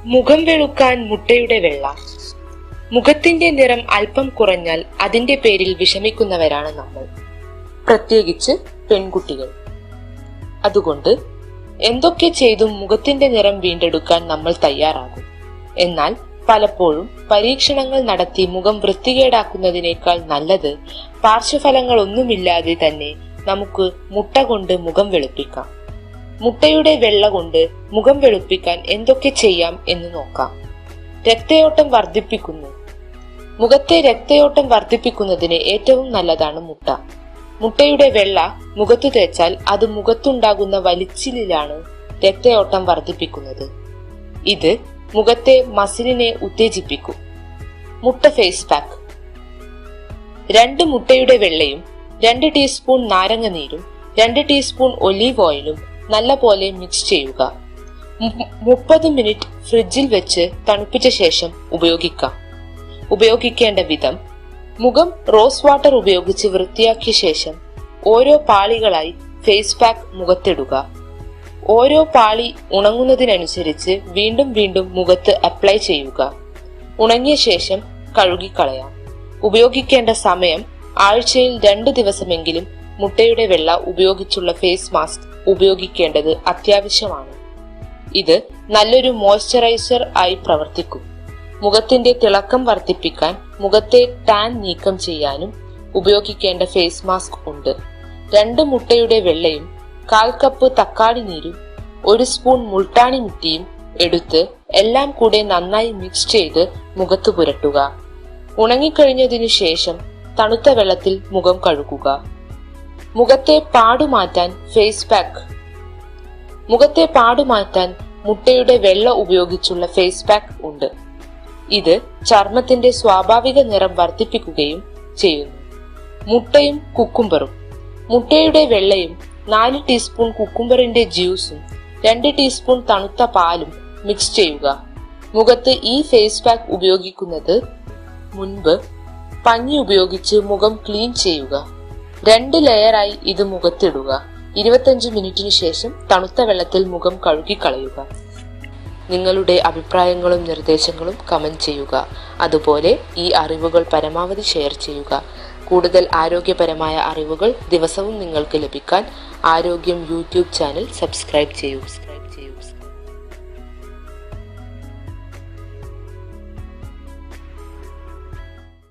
മുഖം വെളുക്കാൻ മുട്ടയുടെ വെള്ള. മുഖത്തിന്റെ നിറം അല്പം കുറഞ്ഞാൽ അതിന്റെ പേരിൽ വിഷമിക്കുന്നവരാണ് നമ്മൾ, പ്രത്യേകിച്ച് പെൺകുട്ടികൾ. അതുകൊണ്ട് എന്തൊക്കെ ചെയ്തും മുഖത്തിന്റെ നിറം വീണ്ടെടുക്കാൻ നമ്മൾ തയ്യാറാകും. എന്നാൽ പലപ്പോഴും പരീക്ഷണങ്ങൾ നടത്തി മുഖം വൃത്തികേടാക്കുന്നതിനേക്കാൾ നല്ലത് പാർശ്വഫലങ്ങളൊന്നുമില്ലാതെ തന്നെ നമുക്ക് മുട്ട കൊണ്ട് മുഖം വെളുപ്പിക്കാം. മുട്ടയുടെ വെള്ള കൊണ്ട് മുഖം വെളുപ്പിക്കാൻ എന്തൊക്കെ ചെയ്യാം എന്ന് നോക്കാം. രക്തയോട്ടം വർദ്ധിപ്പിക്കുന്നു. മുഖത്തെ രക്തയോട്ടം വർദ്ധിപ്പിക്കുന്നതിന് ഏറ്റവും നല്ലതാണ് മുട്ട. മുട്ടയുടെ വെള്ള മുഖത്തു തേച്ചാൽ അത് മുഖത്തുണ്ടാകുന്ന വലിച്ചിലാണ് രക്തയോട്ടം വർദ്ധിപ്പിക്കുന്നത്. ഇത് മുഖത്തെ മസിലിനെ ഉത്തേജിപ്പിക്കും. മുട്ട ഫേസ് പാക്ക്. 2 മുട്ടയുടെ വെള്ളയും 2 ടീസ്പൂൺ നാരങ്ങ നീരും 2 ടീസ്പൂൺ ഒലീവ് ഓയിലും നല്ലപോലെ മിക്സ് ചെയ്യുക. 30 മിനിറ്റ് ഫ്രിഡ്ജിൽ വെച്ച് തണുപ്പിച്ച ശേഷം ഉപയോഗിക്കാം. ഉപയോഗിക്കേണ്ട വിധം: മുഖം റോസ് വാട്ടർ ഉപയോഗിച്ച് വൃത്തിയാക്കിയ ശേഷം ഓരോ പാളികളായി ഫേസ് പാക്ക് മുഖത്തിടുക. ഓരോ പാളി ഉണങ്ങുന്നതിനനുസരിച്ച് വീണ്ടും വീണ്ടും മുഖത്ത് അപ്ലൈ ചെയ്യുക. ഉണങ്ങിയ ശേഷം കഴുകിക്കളയാം. ഉപയോഗിക്കേണ്ട സമയം: ആഴ്ചയിൽ 2 ദിവസമെങ്കിലും മുട്ടയുടെ വെള്ള ഉപയോഗിച്ചുള്ള ഫേസ് മാസ്ക് ഉപയോഗിക്കേണ്ടത് അത്യാവശ്യമാണ്. ഇത് നല്ലൊരു മോയ്സ്ചറൈസർ ആയി പ്രവർത്തിക്കും. മുഖത്തിന്റെ തിളക്കം വർദ്ധിപ്പിക്കാൻ, മുഖത്തെ ടാൻ നീക്കം ചെയ്യാനും ഉപയോഗിക്കേണ്ട ഫേസ് മാസ്ക് ഉണ്ട്. 2 മുട്ടയുടെ വെള്ളയും 1/4 കപ്പ് തക്കാളി നീരും 1 സ്പൂൺ മുൾട്ടാണി മിട്ടിയും എടുത്ത് എല്ലാം കൂടെ നന്നായി മിക്സ് ചെയ്ത് മുഖത്ത് പുരട്ടുക. ഉണങ്ങിക്കഴിഞ്ഞതിനു ശേഷം തണുത്ത വെള്ളത്തിൽ മുഖം കഴുകുക. മുഖത്തെ പാടുമാറ്റാൻ ഫേസ് പാക്ക്. മുഖത്തെ പാടുമാറ്റാൻ മുട്ടയുടെ വെള്ള ഉപയോഗിച്ചുള്ള ഫേസ് പാക്ക് ഉണ്ട്. ഇത് ചർമ്മത്തിന്റെ സ്വാഭാവിക നിറം വർദ്ധിപ്പിക്കുകയും ചെയ്യുന്നു. മുട്ടയും കുക്കുംബറും. മുട്ടയുടെ വെള്ളയും 4 ടീസ്പൂൺ കുക്കുംബറിന്റെ ജ്യൂസും 2 ടീസ്പൂൺ തണുത്ത പാലും മിക്സ് ചെയ്യുക. മുഖത്ത് ഈ ഫേസ് പാക്ക് ഉപയോഗിക്കുന്നത് മുൻപ് പഞ്ഞി ഉപയോഗിച്ച് മുഖം ക്ലീൻ ചെയ്യുക. 2 ലെയറായി ഇത് മുഖത്തിടുക. 25 മിനിറ്റിന് ശേഷം തണുത്ത വെള്ളത്തിൽ മുഖം കഴുകിക്കളയുക. നിങ്ങളുടെ അഭിപ്രായങ്ങളും നിർദ്ദേശങ്ങളും കമന്റ് ചെയ്യുക. അതുപോലെ ഈ അറിവുകൾ പരമാവധി ഷെയർ ചെയ്യുക. കൂടുതൽ ആരോഗ്യപരമായ അറിവുകൾ ദിവസവും നിങ്ങൾക്ക് ലഭിക്കാൻ ആരോഗ്യം യൂട്യൂബ് ചാനൽ സബ്സ്ക്രൈബ് ചെയ്യൂ.